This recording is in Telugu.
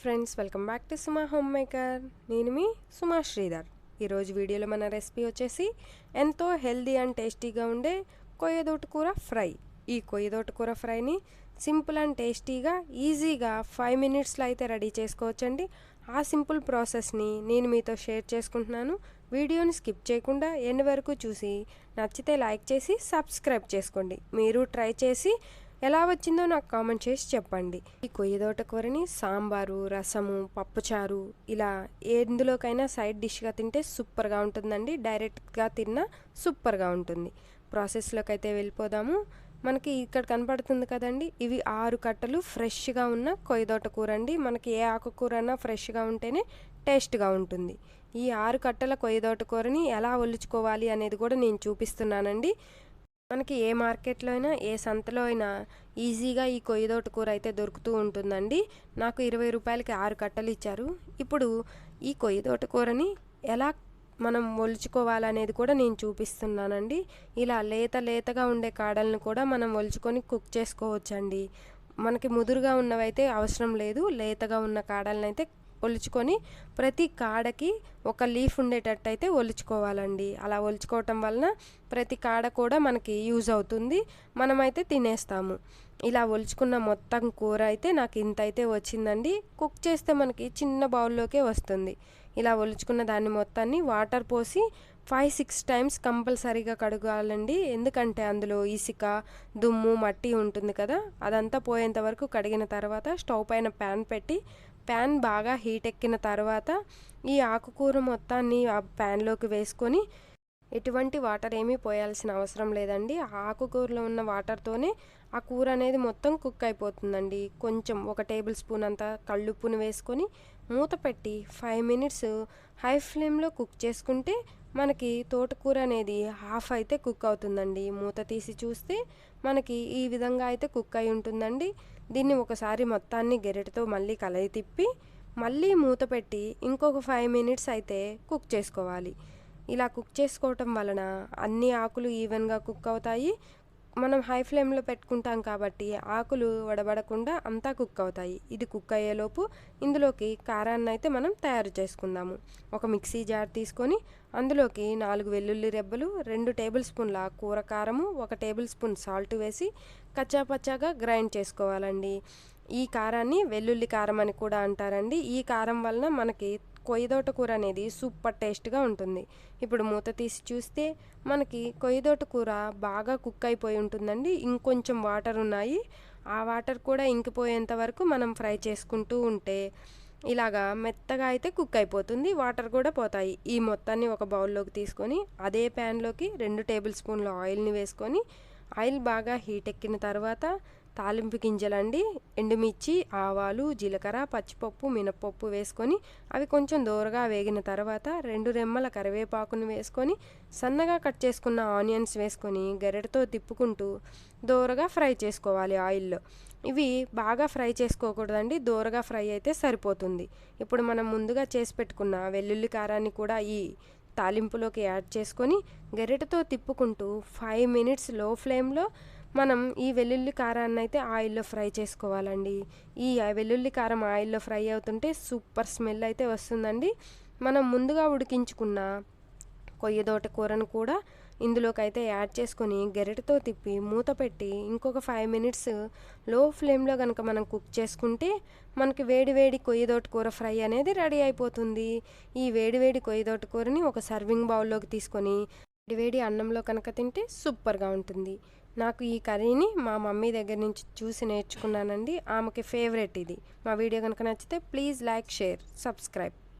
Friends, welcome back to Suma home maker. నేను మీ సుమా శ్రీధర్. ఈరోజు వీడియోలో మన రెసిపీ వచ్చేసి ఎంతో హెల్దీ అండ్ టేస్టీగా ఉండే కొయ్యదోట కూర ఫ్రై. ఈ కొయ్యదోట కూర ఫ్రైని సింపుల్ అండ్ టేస్టీగా ఈజీగా 5 మినిట్స్లో అయితే రెడీ చేసుకోవచ్చండి. ఆ సింపుల్ ప్రాసెస్ని నేను మీతో షేర్ చేసుకుంటున్నాను. వీడియోని స్కిప్ చేయకుండా ఎండ్ వరకు చూసి నచ్చితే లైక్ చేసి సబ్స్క్రైబ్ చేసుకోండి. మీరు ట్రై చేసి ఎలా వచ్చిందో నాకు కామెంట్ చేసి చెప్పండి. ఈ కొయ్యదోట కూరని సాంబారు, రసము, పప్పుచారు ఇలా ఎందులోకైనా సైడ్ డిష్గా తింటే సూపర్గా ఉంటుందండి. డైరెక్ట్గా తిన్నా సూపర్గా ఉంటుంది. ప్రాసెస్లోకి అయితే వెళ్ళిపోదాము. మనకి ఇక్కడ కనపడుతుంది కదండి, ఇవి 6 కట్టలు ఫ్రెష్గా ఉన్న కొయ్యదోట కూర అండి. మనకి ఏ ఆకుకూర అయినా ఫ్రెష్గా ఉంటేనే టేస్ట్గా ఉంటుంది. ఈ 6 కట్టల కొయ్యదోట కూరని ఎలా ఒలుచుకోవాలి అనేది కూడా నేను చూపిస్తున్నానండి. మనకి ఏ మార్కెట్లో అయినా ఏ సంతలో అయినా ఈజీగా ఈ కొయ్యదోట కూర అయితే దొరుకుతూ ఉంటుందండి. నాకు 20 రూపాయలకి 6 కట్టలు ఇచ్చారు. ఇప్పుడు ఈ కొయ్యదోట కూరని ఎలా మనం ఒలుచుకోవాలనేది కూడా నేను చూపిస్తున్నానండి. ఇలా లేతగా ఉండే కాడలను కూడా మనం ఒలుచుకొని కుక్ చేసుకోవచ్చండి. మనకి ముదురుగా ఉన్నవైతే అవసరం లేదు. లేతగా ఉన్న కాడలను అయితే ఒలుచుకొని ప్రతి కాడకి ఒక లీఫ్ ఉండేటట్టు అయితే ఒలుచుకోవాలండి. అలా ఒలుచుకోవటం వలన ప్రతి కాడ కూడా మనకి యూజ్ అవుతుంది, మనమైతే తినేస్తాము. ఇలా ఒలుచుకున్న మొత్తం కూర అయితే నాకు ఇంత అయితే వచ్చిందండి. కుక్ చేస్తే మనకి చిన్న బౌల్లోకే వస్తుంది. ఇలా ఒలుచుకున్న దాన్ని మొత్తాన్ని వాటర్ పోసి 5-6 టైమ్స్ కంపల్సరీగా కడగాలండి. ఎందుకంటే అందులో ఇసుక, దుమ్ము, మట్టి ఉంటుంది కదా, అదంతా పోయేంత వరకు కడిగిన తర్వాత స్టవ్ పైన ప్యాన్ పెట్టి ప్యాన్ బాగా హీట్ ఎక్కిన తర్వాత ఈ ఆకుకూర మొత్తాన్ని ఆ ప్యాన్లోకి వేసుకొని ఎటువంటి వాటర్ ఏమీ పోయాల్సిన అవసరం లేదండి. ఆకుకూరలో ఉన్న వాటర్తోనే ఆ కూర అనేది మొత్తం కుక్ అయిపోతుందండి. కొంచెం 1 టేబుల్ స్పూన్ అంత కళ్ళుప్పును వేసుకొని మూత పెట్టి 5 మినిట్స్ హై ఫ్లేమ్లో కుక్ చేసుకుంటే మనకి తోటకూర అనేది హాఫ్ అయితే కుక్ అవుతుందండి. మూత తీసి చూస్తే మనకి ఈ విధంగా అయితే కుక్ అయి ఉంటుందండి. దీన్ని ఒకసారి మొత్తాన్ని గెరెటతో మళ్ళీ కలయి తిప్పి మళ్ళీ మూత పెట్టి ఇంకొక 5 మినిట్స్ అయితే కుక్ చేసుకోవాలి. ఇలా కుక్ చేసుకోవటం వలన అన్ని ఆకులు ఈవెన్గా కుక్ అవుతాయి. మనం హై ఫ్లేమ్లో పెట్టుకుంటాం కాబట్టి ఆకులు వడబడకుండా అంతా కుక్ అవుతాయి. ఇది కుక్ అయ్యేలోపు ఇందులోకి కారాన్ని అయితే మనం తయారు చేసుకుందాము. ఒక మిక్సీ జార్ తీసుకొని అందులోకి 4 వెల్లుల్లి రెబ్బలు, 2 టేబుల్ స్పూన్ల కూర కారము, 1 టేబుల్ స్పూన్ సాల్ట్ వేసి కచ్చాపచ్చాగా గ్రైండ్ చేసుకోవాలండి. ఈ కారాన్ని వెల్లుల్లి కారం అని కూడా అంటారండి. ఈ కారం వలన మనకి కొయ్యదోట కూర అనేది సూపర్ టేస్ట్గా ఉంటుంది. ఇప్పుడు మూత తీసి చూస్తే మనకి కొయ్యదోట కూర బాగా కుక్ అయిపోయి ఉంటుందండి. ఇంకొంచెం వాటర్ ఉన్నాయి. ఆ వాటర్ కూడా ఇంకిపోయేంత వరకు మనం ఫ్రై చేసుకుంటూ ఉంటే ఇలాగా మెత్తగా అయితే కుక్ అయిపోతుంది. వాటర్ కూడా పోతాయి. ఈ మొత్తాన్ని ఒక బౌల్లోకి తీసుకొని అదే ప్యాన్లోకి 2 టేబుల్ స్పూన్ల ఆయిల్ని వేసుకొని ఆయిల్ బాగా హీట్ ఎక్కిన తర్వాత తాలింపు గింజలండి, ఎండుమిర్చి, ఆవాలు, జీలకర్ర, పచ్చిపప్పు, మినపప్పు వేసుకొని అవి కొంచెం దోరగా వేగిన తర్వాత 2 రెమ్మల కరివేపాకును వేసుకొని సన్నగా కట్ చేసుకున్న ఆనియన్స్ వేసుకొని గరిటెతో తిప్పుకుంటూ దోరగా ఫ్రై చేసుకోవాలి ఆయిల్లో. ఇవి బాగా ఫ్రై చేసుకోకూడదండి, దోరగా ఫ్రై అయితే సరిపోతుంది. ఇప్పుడు మనం ముందుగా చేసి పెట్టుకున్న వెల్లుల్లి కారాన్ని కూడా ఈ తాలింపులోకి యాడ్ చేసుకొని గరిటెతో తిప్పుకుంటూ 5 మినిట్స్ లో ఫ్లేమ్లో మనం ఈ వెల్లుల్లి కారాన్ని అయితే ఆయిల్లో ఫ్రై చేసుకోవాలండి. ఈ వెల్లుల్లి కారం ఆయిల్లో ఫ్రై అవుతుంటే సూపర్ స్మెల్ అయితే వస్తుందండి. మనం ముందుగా ఉడికించుకున్న కొయ్యదోట కూరను కూడా ఇందులోకి అయితే యాడ్ చేసుకొని గరిటెతో తిప్పి మూత పెట్టి ఇంకొక 5 మినిట్స్ లో ఫ్లేమ్లో కనుక మనం కుక్ చేసుకుంటే మనకి వేడి కొయ్యదోట కూర ఫ్రై అనేది రెడీ అయిపోతుంది. ఈ వేడి కొయ్యదోట కూరని ఒక సర్వింగ్ బౌల్లోకి తీసుకొని వేడి అన్నంలో కనుక తింటే సూపర్గా ఉంటుంది. నాకు ఈ కర్రీని మా మమ్మీ దగ్గర నుంచి చూసి నేర్చుకున్నానండి. ఆమెకి ఫేవరెట్ ఇది. మా వీడియో కనుక నచ్చితే ప్లీజ్ లైక్, షేర్, సబ్స్క్రైబ్.